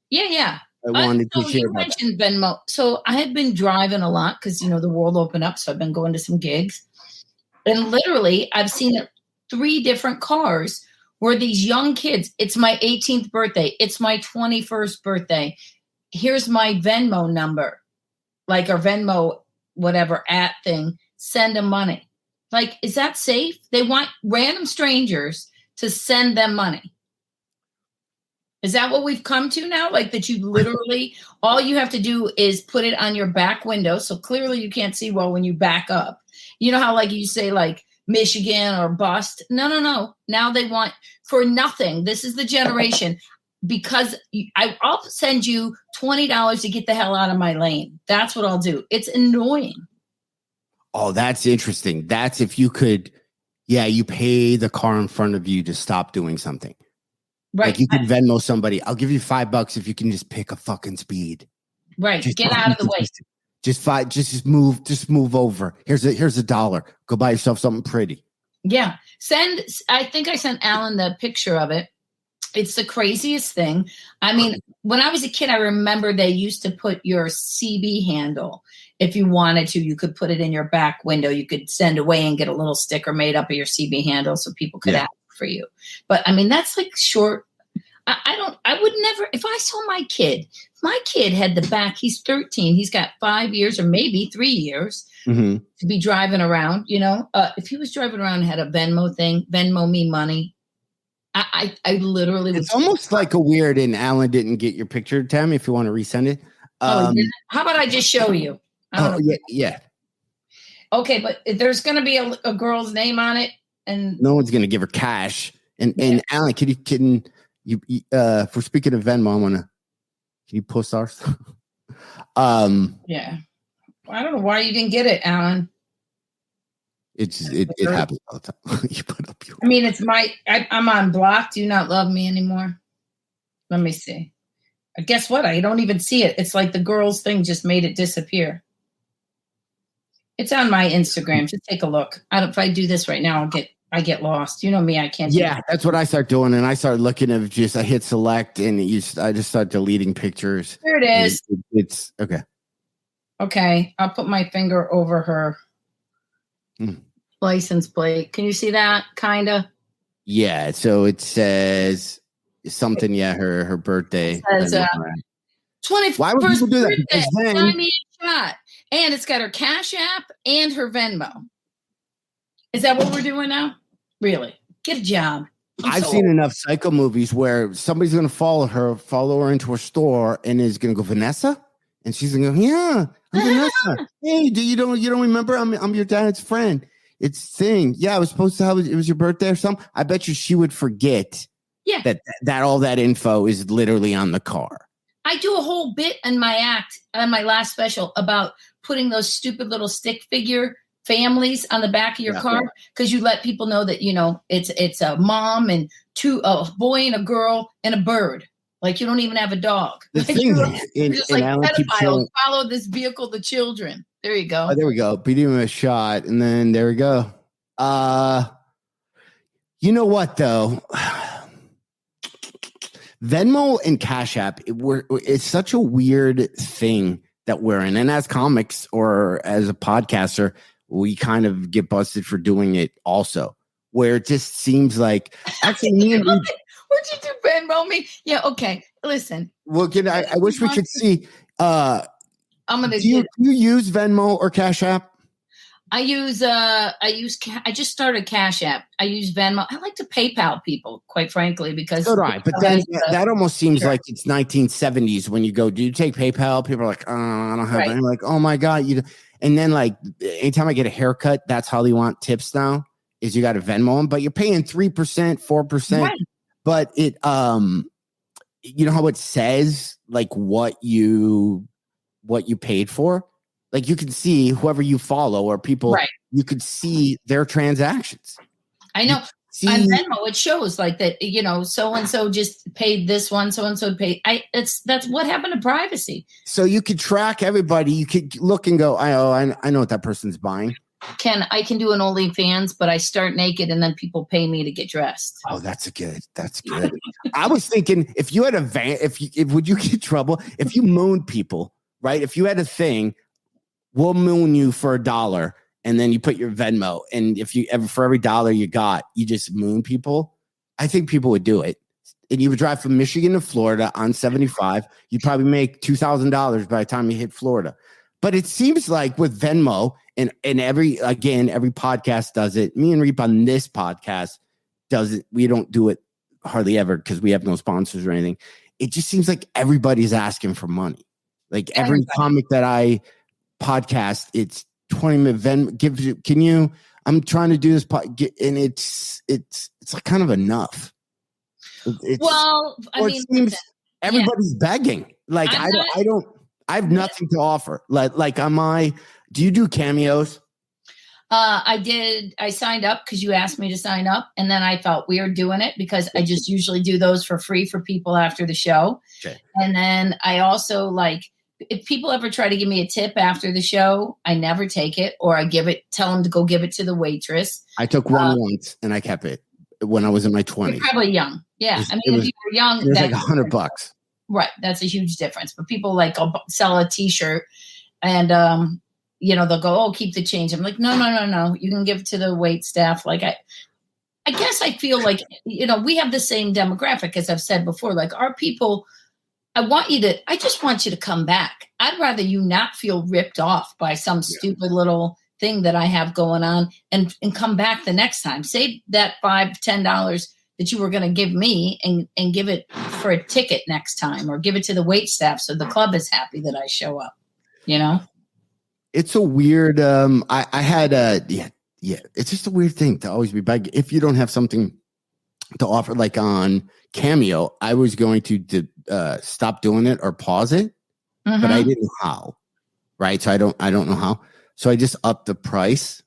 Yeah. I wanted to share. You mentioned Venmo. So I had been driving a lot because the world opened up. So I've been going to some gigs, and literally I've seen 3 different cars where these young kids. It's my 18th birthday. It's my 21st birthday. Here's my Venmo number, like our Venmo, whatever at thing, send them money. Like, is that safe? They want random strangers to send them money. Is that what we've come to now? Like that you literally, all you have to do is put it on your back window. So clearly you can't see well when you back up. You know how like you say like Michigan or bust? No. Now they want for nothing. This is the generation. Because I'll send you $20 to get the hell out of my lane. That's what I'll do. It's annoying. Oh, that's interesting. That's if you could, you pay the car in front of you to stop doing something. Right. Like you could Venmo somebody. I'll give you $5 if you can just pick a fucking speed. Right. Get out of the way. Just move over. Here's $1. Go buy yourself something pretty. Yeah. I think I sent Alan the picture of it. It's the craziest thing. I mean, when I was a kid, I remember they used to put your CB handle. If you wanted to, you could put it in your back window. You could send away and get a little sticker made up of your CB handle so people could ask for you. But I mean, that's like short. I would never, if I saw my kid had the back, he's 13. He's got 5 years or maybe 3 years Mhm. to be driving around, if he was driving around and had a Venmo thing, Venmo me money, I literally would. It's almost like a weird, and Alan didn't get your picture, Tammy, if you want to resend it. How about I just show you? I don't know. Yeah. Okay, but there's going to be a girl's name on it, and No one's going to give her cash. And Alan, can you for speaking of Venmo, can you post ours? Yeah. I don't know why you didn't get it, Alan. It happens all the time. You put up your. I mean, I'm on block. Do you not love me anymore? Let me see. Guess what? I don't even see it. It's like the girls thing just made it disappear. It's on my Instagram. Just take a look. If I do this right now, I get lost. You know me. I can't. Yeah, that's what I start doing, and I started looking at I hit select, and I just start deleting pictures. There it is. It's okay. Okay, I'll put my finger over her license plate. Can you see that? Kinda. Yeah. So it says something. Yeah, her birthday. It says 21st Why would people do that? birthday. Because then, Buy me a shot. And it's got her Cash App and her Venmo. Is that what we're doing now? Really? Get a job. I've seen enough psycho movies where somebody's going to follow her into a store, and is going to go, Vanessa, and she's going to go, yeah, I'm Vanessa. Hey, you don't remember? I'm your dad's friend. It's thing. Yeah, I was supposed to have it was your birthday or something. I bet you she would forget. Yeah. That all that info is literally on the car. I do a whole bit in my act on my last special about putting those stupid little stick figure families on the back of your car, because you let people know that it's a mom and a boy and a girl and a bird. Like you don't even have a dog. The thing you're just like pedophiles follow this vehicle, the children. There you go. Oh, there we go. Beat him a shot, and then there we go. You know what though? Venmo and Cash App, it's such a weird thing that we're in. And as comics or as a podcaster, we kind of get busted for doing it also, where it just seems like actually me and would you do Venmo me? Yeah, okay. Listen. Well, I wish we could see. I'm gonna do you use Venmo or Cash App? I just started Cash App. I use Venmo. I like to PayPal people, quite frankly, because so do I. But then that almost seems like it's 1970s when you go, do you take PayPal? People are like, oh, I don't have it. I'm like, oh my God. And then like anytime I get a haircut, that's how they want tips now is you got to Venmo them, but you're paying 3%, 4%. Right. But it, you know how it says like what you paid for? Like you can see whoever you follow or people, you could see their transactions. I know. On Venmo, it shows like that, so-and-so just paid this one, so-and-so paid. That's what happened to privacy. So you could track everybody. You could look and go, I know what that person's buying. I can do an OnlyFans, but I start naked and then people pay me to get dressed. Oh, that's good. I was thinking if you had a van, would you get trouble if you mooned people, right? If you had a thing, we'll moon you for $1, and then you put your Venmo, and if you ever for every $1 you got, you just moon people. I think people would do it, and you would drive from Michigan to Florida on 75. You'd probably make $2,000 by the time you hit Florida. But it seems like with Venmo and every podcast does it. Me and Reep on this podcast does it. We don't do it hardly ever because we have no sponsors or anything. It just seems like everybody's asking for money. Like every comic that I podcast, it's 20-minute Venmo. I'm trying to do this and it's like kind of enough. Everybody's begging. Like I have nothing to offer. Like do you do cameos? I did. I signed up because you asked me to sign up, and then I felt weird doing it because I just usually do those for free for people after the show. Okay. And then I also if people ever try to give me a tip after the show, I never take it, or I tell them to go give it to the waitress. I took one once and I kept it when I was in my 20s. You're probably young. Yeah. If you were young, it was like $100. Right. That's a huge difference. But people I'll sell a t-shirt and, they'll go, oh, keep the change. I'm like, no. You can give it to the wait staff. Like I guess I feel like, we have the same demographic as I've said before. Like our people I just want you to come back. I'd rather you not feel ripped off by some stupid little thing that I have going on and come back the next time. Save that $5-10 that you were going to give me and give it for a ticket next time, or give it to the wait staff so the club is happy that I show up, you know? It's a weird, I had it's just a weird thing to always be back. If you don't have something to offer, like on Cameo, I was going to stop doing it or pause it, but I didn't know how, right? So I don't know how. So I just upped the price,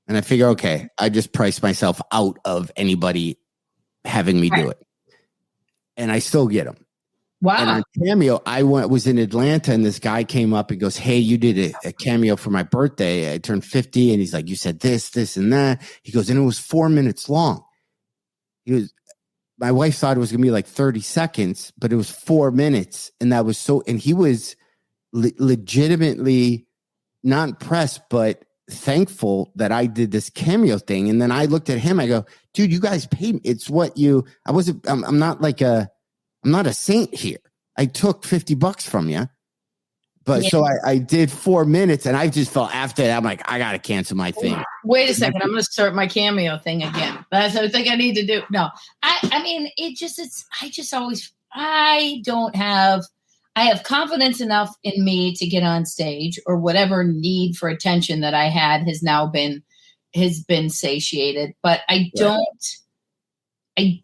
and I figure, okay, I just priced myself out of anybody having me do it, and I still get them. Wow. And on Cameo, I was in Atlanta, and this guy came up and goes, "Hey, you did a Cameo for my birthday. I turned 50." And he's like, "You said this, and that." He goes, and it was 4 minutes long. My wife thought it was going to be like 30 seconds, but it was 4 minutes. And that was and he was legitimately not impressed, but thankful that I did this Cameo thing. And then I looked at him, I go, "Dude, you guys paid me. It's what I'm not a saint here. I took $50 from you." But so I did 4 minutes, and I just felt after that, I'm like, I got to cancel my thing. Wait a second. I'm going to start my Cameo thing again. That's what I think I need to do. No, I mean, I have confidence enough in me to get on stage, or whatever need for attention that I had has been satiated. But I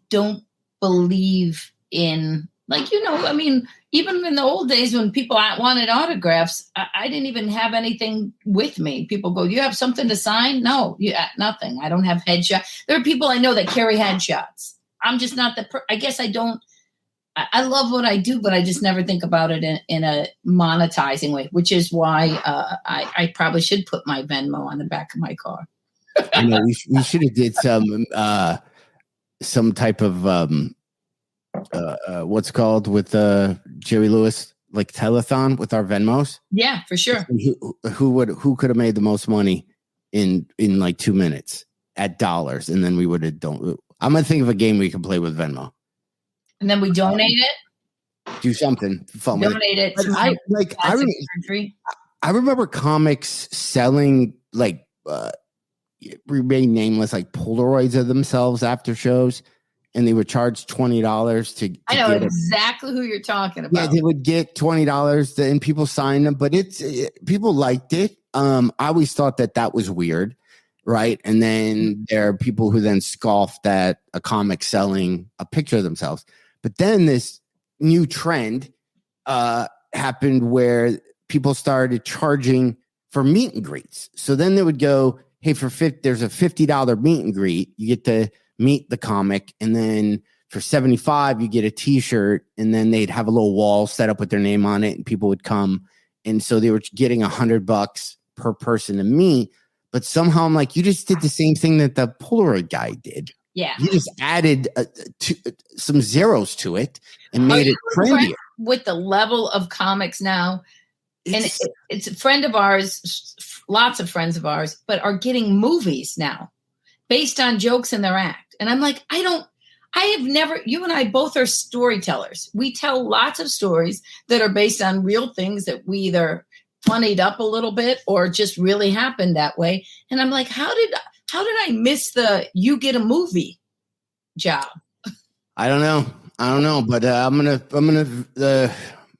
don't believe in, like, I mean, even in the old days when people wanted autographs, I didn't even have anything with me. People go, "You have something to sign?" No, nothing. I don't have headshots. There are people I know that carry headshots. I'm just not I guess I don't. I love what I do, but I just never think about it in a monetizing way, which is why I probably should put my Venmo on the back of my car. I know we should have did some type of what's called with Jerry Lewis, like telethon with our Venmos. Yeah, for sure. Who could have made the most money in like 2 minutes at dollars, and then we would have I'm gonna think of a game we can play with Venmo. And then we donate it. Do something fun. Donate it to my surgery. I remember comics selling like remain nameless, like Polaroids of themselves after shows, and they would charge $20 to I know exactly who you're talking about. Yeah, they would get $20 and people signed them, but people liked it. I always thought that was weird, right? And then there are people who then scoffed at a comic selling a picture of themselves. But then this new trend happened where people started charging for meet and greets. So then they would go, "Hey, there's a $50 meet and greet. You get to meet the comic, and then for $75 you get a t-shirt," and then they'd have a little wall set up with their name on it, and people would come. And so they were getting $100 per person to meet. But somehow I'm like, you just did the same thing that the Polaroid guy did. Yeah, you just added some zeros to it and made it trendier. With the level of comics now, it's a friend of ours, lots of friends of ours, but are getting movies now based on jokes in their act. And I'm like, you and I both are storytellers. We tell lots of stories that are based on real things that we either funnied up a little bit or just really happened that way. And I'm like, how did I miss you get a movie job? I don't know, but I'm gonna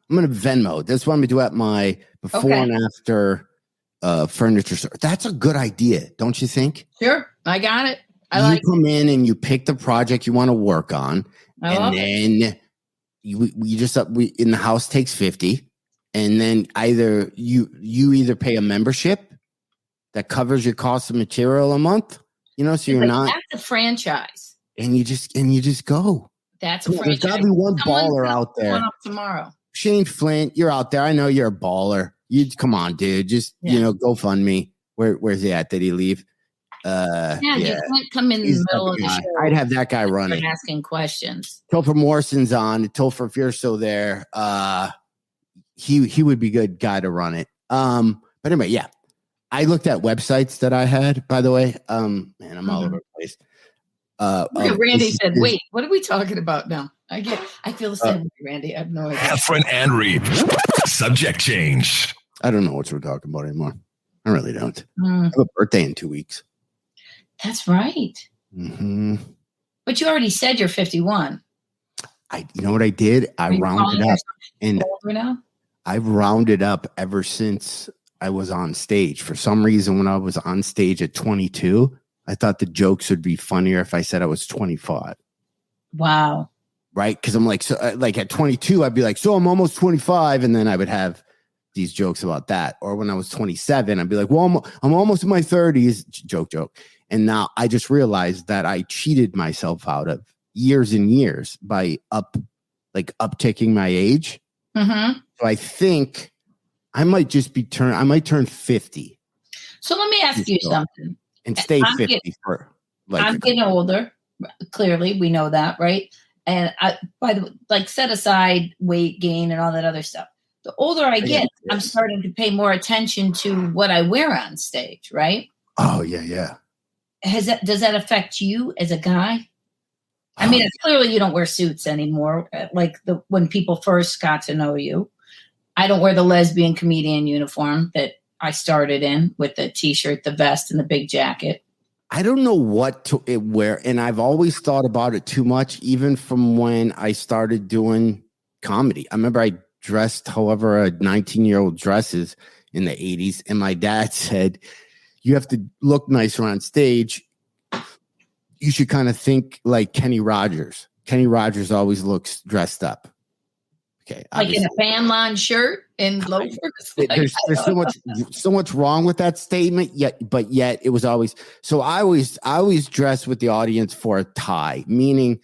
Venmo. That's what I'm gonna do at my before and after furniture store. That's a good idea, don't you think? Sure, I got it. You come in and you pick the project you want to work on, and then we in the house takes $50, and then either you pay a membership that covers your cost of material a month, so you're not. That's a franchise, and you just go. That's a franchise. There's got to be one baller out there. One up tomorrow. Shane Flint, you're out there. I know you're a baller. You come on, dude. Just go fund me. Where's he at? Did he leave? You can't come in the middle of the show. I'd have that guy running, asking questions. Topher Morrison's on. Topher, if you're still there, he would be a good guy to run it. But anyway, yeah. I looked at websites that I had, by the way. Man, I'm all over the place. Randy said, "Wait, what are we talking about now?" I feel the same way, Randy. I have no idea. Heffron and Reep. Subject change. I don't know what we're talking about anymore. I really don't. Mm. I have a birthday in 2 weeks. That's right. Mm-hmm. But you already said you're 51. You know what I did? I rounded up, and older now? I've rounded up ever since I was on stage. For some reason, when I was on stage at 22, I thought the jokes would be funnier if I said I was 25. Wow. Right? Because I'm like, so, like at 22, I'd be like, so I'm almost 25, and then I would have these jokes about that. Or when I was 27, I'd be like, well, I'm almost in my 30s. Joke. And now I just realized that I cheated myself out of years and years by upticking my age. Mm-hmm. So I think I might turn 50. So let me ask you something. And stay 50 for like. I'm getting older. Clearly, we know that, right? And set aside weight gain and all that other stuff. The older I get, I'm starting to pay more attention to what I wear on stage, right? Oh, yeah. Does that affect you as a guy? I mean, clearly you don't wear suits anymore. When people first got to know you, I don't wear the lesbian comedian uniform that I started in with the t-shirt, the vest, and the big jacket. I don't know what to wear, and I've always thought about it too much, even from when I started doing comedy. I remember I dressed however a 19-year-old dresses in the 80s, and my dad said, you have to look nicer on stage. You should kind of think like Kenny Rogers. Kenny Rogers always looks dressed up. Okay, like in a fan line shirt and loafers. There's so much wrong with that statement. Yet it was always so. I always dress with the audience for a tie, meaning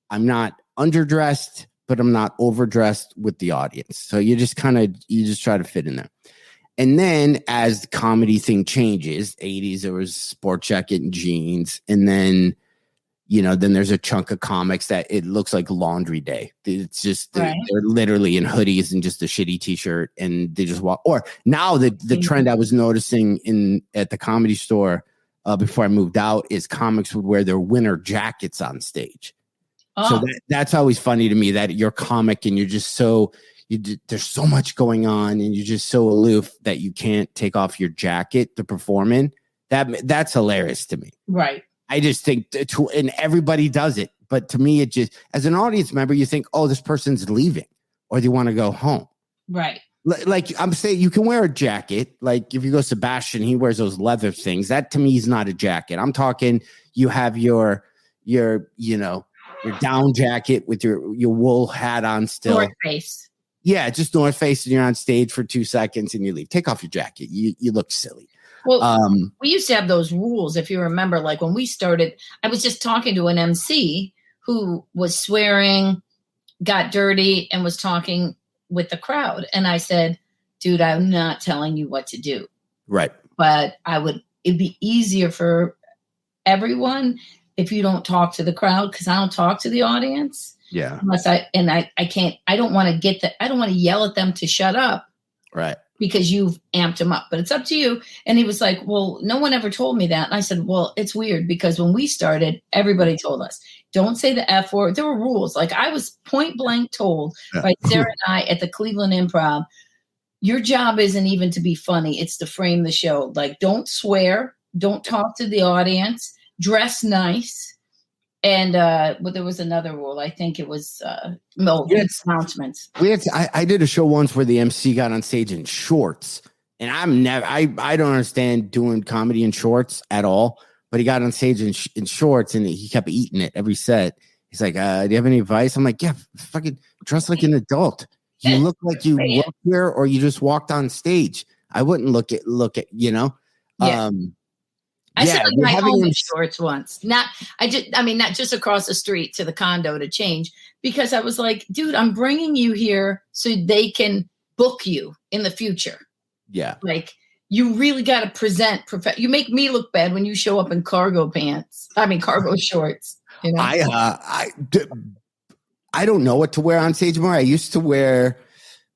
I'm not underdressed, but I'm not overdressed with the audience. So you just try to fit in there. And then as the comedy thing changes, 80s, there was sport jacket and jeans. And then, then there's a chunk of comics that it looks like laundry day. It's just, they're literally in hoodies and just a shitty t-shirt. And they just walk. Or now the trend I was noticing at the Comedy Store before I moved out is comics would wear their winter jackets on stage. Oh. So that's always funny to me that you're comic and you're just there's so much going on and you're just so aloof that you can't take off your jacket to perform in. That's hilarious to me. Right. I just think, and everybody does it. But to me, it just, as an audience member, you think, oh, this person's leaving or they want to go home. Right. Like I'm saying, you can wear a jacket. Like if you go Sebastian, he wears those leather things. That to me is not a jacket. I'm talking, you have your down jacket with your wool hat on still. North Face. Yeah, just North Face, and you're on stage for 2 seconds and you leave. Take off your jacket. You look silly. Well, we used to have those rules. If you remember, like when we started, I was just talking to an MC who was swearing, got dirty, and was talking with the crowd. And I said, dude, I'm not telling you what to do. Right. But it'd be easier for everyone if you don't talk to the crowd, because I don't talk to the audience. Yeah. Unless I don't want to yell at them to shut up. Right. Because you've amped them up, but it's up to you. And he was like, well, no one ever told me that. And I said, well, it's weird because when we started, everybody told us, don't say the F word. There were rules. Like I was point blank told by Sarah and I at the Cleveland Improv, your job isn't even to be funny. It's to frame the show. Like, don't swear, don't talk to the audience, dress nice. And there was another rule. I think it was announcements. I did a show once where the MC got on stage in shorts, and I don't understand doing comedy in shorts at all. But he got on stage in shorts, and he kept eating it every set. He's like, "Do you have any advice?" I'm like, "Yeah, fucking dress like an adult. You look like you work here, or you just walked on stage. I wouldn't look at Yeah. I said like my home in shorts once. Not just across the street to the condo to change, because I was like, dude, I'm bringing you here so they can book you in the future. Yeah. Like you really got to present. You make me look bad when you show up in cargo shorts. You know? I don't know what to wear on stage more. I used to wear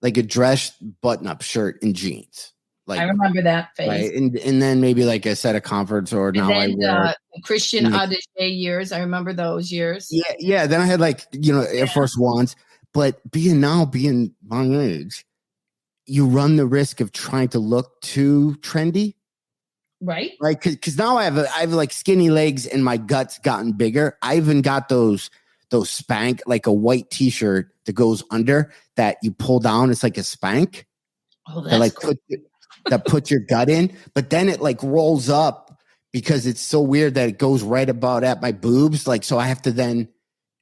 like a dress button-up shirt and jeans. I remember that phase. Right? And then maybe like a set of Converse or now I wear Christian Audiche years. I remember those years. Yeah. Then I had like, Air Force Ones. But being my age, you run the risk of trying to look too trendy. Right. Because now I have like skinny legs and my gut's gotten bigger. I even got those Spank, like a white t-shirt that goes under that you pull down. It's like a Spank. Oh, that's like cool. that puts your gut in, but then it like rolls up because it's so weird that it goes right about at my boobs. Like, so I have to then,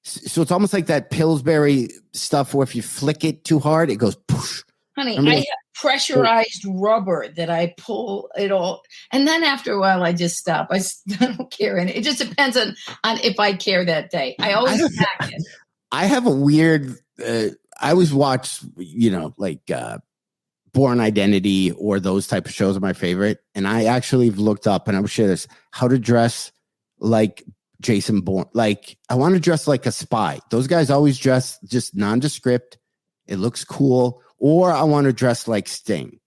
so it's almost like that Pillsbury stuff where if you flick it too hard, it goes poosh. Honey, I have pressurized rubber that I pull it all. And then after a while, I just stop. I don't care. And it just depends on if I care that day. I always pack it. I have a weird, I always watch, Born Identity or those type of shows are my favorite. And I actually have looked up, and I will share this, how to dress like Jason Bourne. Like, I want to dress like a spy. Those guys always dress just nondescript. It looks cool. Or I want to dress like Sting.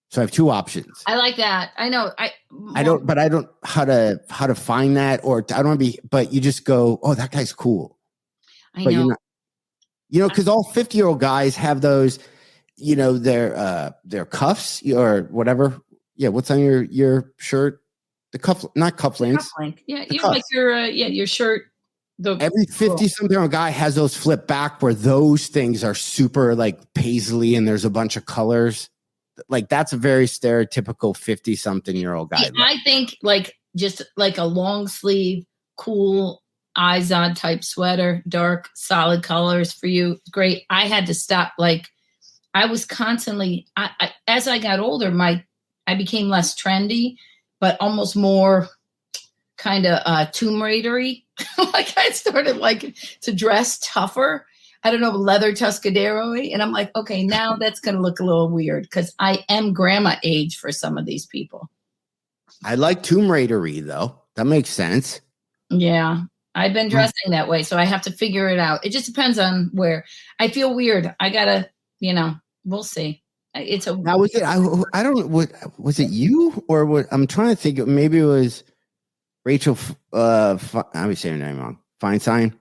So I have two options. I like that. I know. I don't how to find that, or I don't want to be, but you just go, oh, that guy's cool. I know. Because all 50-year-old guys have those, their cuffs or whatever. Yeah. What's on your shirt? The cuff, not cufflinks. Yeah. You like your shirt. Every 50-something guy has those flip back where those things are super like paisley and there's a bunch of colors. Like that's a very stereotypical 50-something-year-old guy. Yeah, I think like just like a long sleeve, cool Izod type sweater, dark, solid colors for you. Great. I had to stop. Like I was constantly, as I got older, I became less trendy, but almost more kind of Tomb Raider-y. Like I started like to dress tougher. I don't know, leather Tuscadero-y. And I'm like, okay, now that's going to look a little weird because I am grandma age for some of these people. I like Tomb Raider-y though. That makes sense. Yeah. I've been dressing that way, so I have to figure it out. It just depends on where. I feel weird. I gotta, we'll see. It's a. Now was it? I don't. What was it? You or what? I'm trying to think. Maybe it was Rachel. I was saying her name wrong. Feinstein.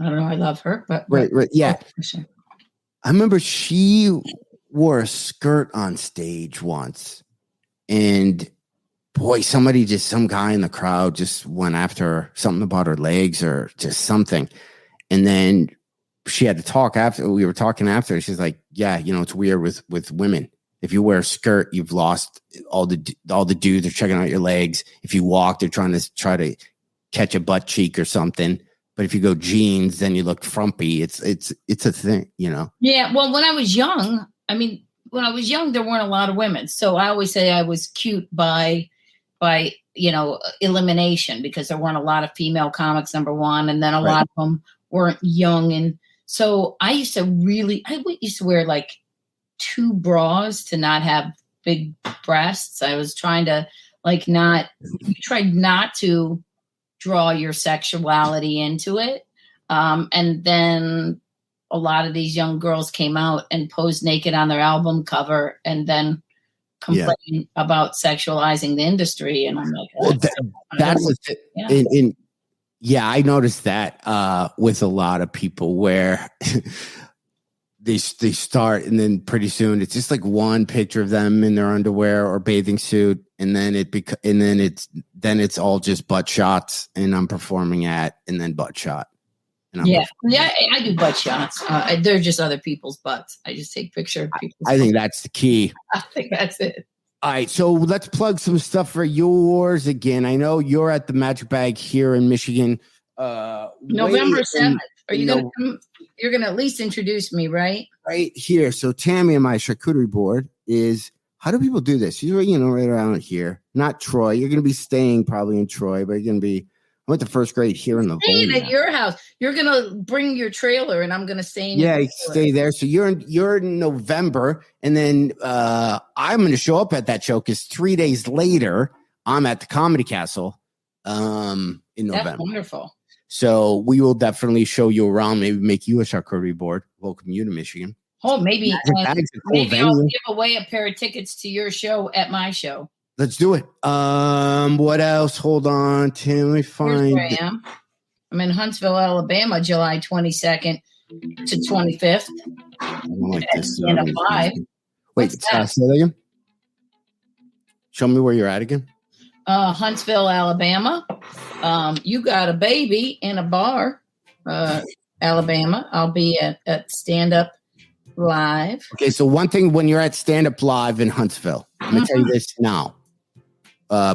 I don't know. I love her, but right. Yeah. For sure. I remember she wore a skirt on stage once, and boy, some guy in the crowd just went after her, something about her legs or just something. And then she had to talk after. We were talking after. She's like, yeah, it's weird with women. If you wear a skirt, you've lost all the dudes are checking out your legs. If you walk, they're trying to catch a butt cheek or something. But if you go jeans, then you look frumpy. It's a thing, Yeah. Well, when I was young, there weren't a lot of women. So I always say I was cute by elimination because there weren't a lot of female comics, number one. And then a lot of them weren't young. And so I used to wear like 2 bras to not have big breasts. I was trying to tried not to draw your sexuality into it. And then a lot of these young girls came out and posed naked on their album cover and then complain about sexualizing the industry. And I'm like, I noticed that with a lot of people where they start and then pretty soon it's just like one picture of them in their underwear or bathing suit. And then it's all just butt shots and I'm performing at, and then butt shot. I do butt shots. They're just other people's butts. I just take picture of people's butts. think that's the key. I think that's it. All right, so let's plug some stuff for yours again. I know you're at the Magic Bag here in Michigan. November 7th. Are you going to come? You're going to at least introduce me, right? Right here. So Tammy and my charcuterie board is, how do people do this? You're, right around here. Not Troy. You're going to be staying probably in Troy, but you're going to be, I went to first grade here in Livonia. Staying at your house. You're going to bring your trailer and I'm going to stay in your stay there. So you're in November. And then I'm going to show up at that show because 3 days later, I'm at the Comedy Castle in November. That's wonderful. So we will definitely show you around, maybe make you a charcuterie board. Welcome you to Michigan. Oh, maybe Bag's a cool maybe I'll venue. give away a pair of tickets to your show at my show. Let's do it. What else? Hold on, Tim. Let me Here's find. where I am. I'm in Huntsville, Alabama, July 22nd to 25th. I don't like this. And a 5. Wait, say that again. Show me where you're at again. Huntsville, Alabama. You got a baby in a bar, Alabama. I'll be at Stand Up Live. Okay, so one thing when you're at Stand Up Live in Huntsville, I'm going to tell you this now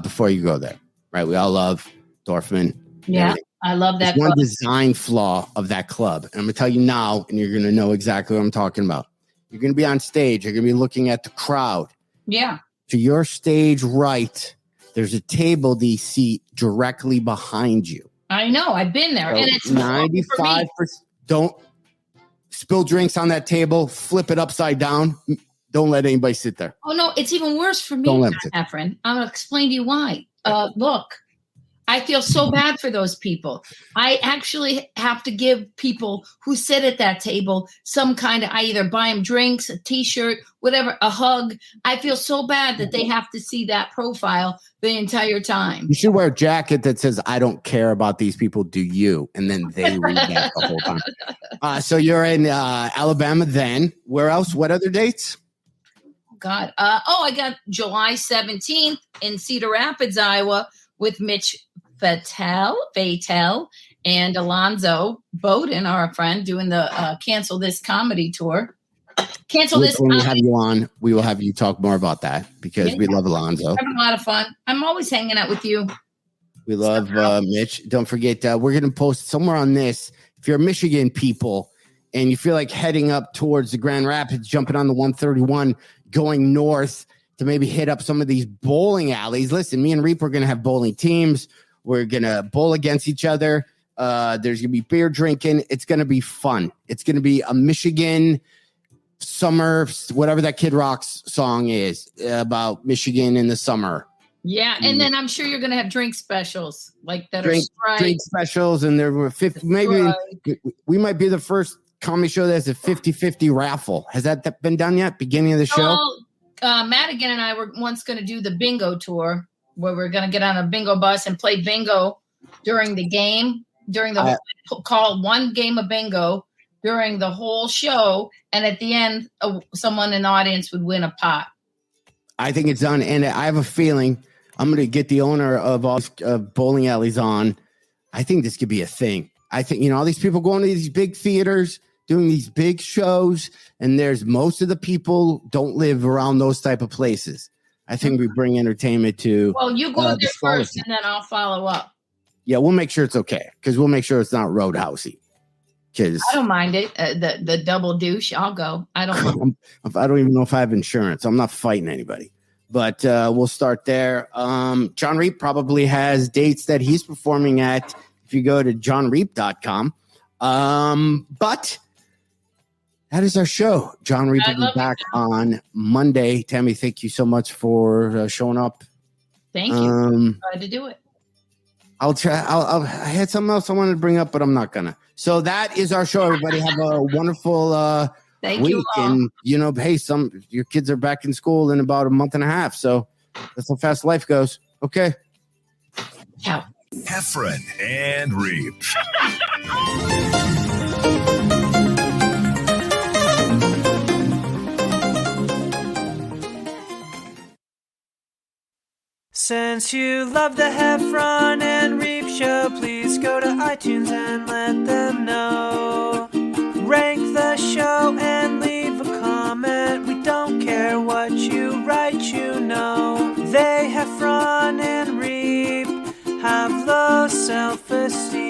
before you go there, right? We all love Dorfman. Yeah, I love that. There's one design flaw of that club. And I'm going to tell you now, and you're going to know exactly what I'm talking about. You're going to be on stage. You're going to be looking at the crowd. Yeah. To your stage right, there's a table they seat directly behind you. I know. I've been there. So and it's 95%. Don't spill drinks on that table. Flip it upside down. Don't let anybody sit there. Oh, no. It's even worse for me, Heffron. I'm going to explain to you why. Look, I feel so bad for those people. I actually have to give people who sit at that table some kind of, I either buy them drinks, a T-shirt, whatever, a hug. I feel so bad that they have to see that profile the entire time. You should wear a jacket that says, I don't care about these people, do you? And then they read that the whole time. So you're in Alabama then. Where else? What other dates? God. I got July 17th in Cedar Rapids, Iowa with Mitch Fatel and Alonzo Bowden, our friend, doing the Cancel This comedy tour. When we have you on, we will have you talk more about that because we love Alonzo. Having a lot of fun. I'm always hanging out with you. We love Mitch. Don't forget, we're going to post somewhere on this. If you're Michigan people and you feel like heading up towards the Grand Rapids, jumping on the 131, going north to maybe hit up some of these bowling alleys. Listen, me and Reep are going to have bowling teams. We're going to bowl against each other. There's going to be beer drinking. It's going to be fun. It's going to be a Michigan summer, whatever that Kid Rock's song is about Michigan in the summer. Yeah, and then I'm sure you're going to have drink specials like that. Drink specials, and there were 50. Maybe we might be the first comedy show that has a 50-50 raffle. Has that been done yet? Beginning of the show? Madigan and I were once going to do the bingo tour where we're going to get on a bingo bus and play bingo during the game, call one game of bingo during the whole show. And at the end, someone in the audience would win a pot. I think it's done. And I have a feeling I'm going to get the owner of all bowling alleys on. I think this could be a thing. I think, all these people going to these big theaters, doing these big shows, and most of the people don't live around those type of places. I think we bring entertainment to. Well, you go there first, and then I'll follow up. Yeah, we'll make sure it's okay because we'll make sure it's not roadhousey. I don't mind it. The double douche, I'll go. I don't even know if I have insurance. I'm not fighting anybody, but we'll start there. Jon Reep probably has dates that he's performing at. If you go to johnreep.com, but that is our show. Jon Reep will be back on Monday. Tammy, thank you so much for showing up. Thank you. Glad to do it. I'll try. I had something else I wanted to bring up, but I'm not gonna. So that is our show. Everybody have a wonderful week. And hey, your kids are back in school in about a month and a half. So that's how fast life goes. Okay. Ciao. Heffron and Reep. Since you love the Heffron and Reep show, please go to iTunes and let them know. Rank the show and leave a comment. We don't care what you write, They, Heffron and Reep, have low self-esteem.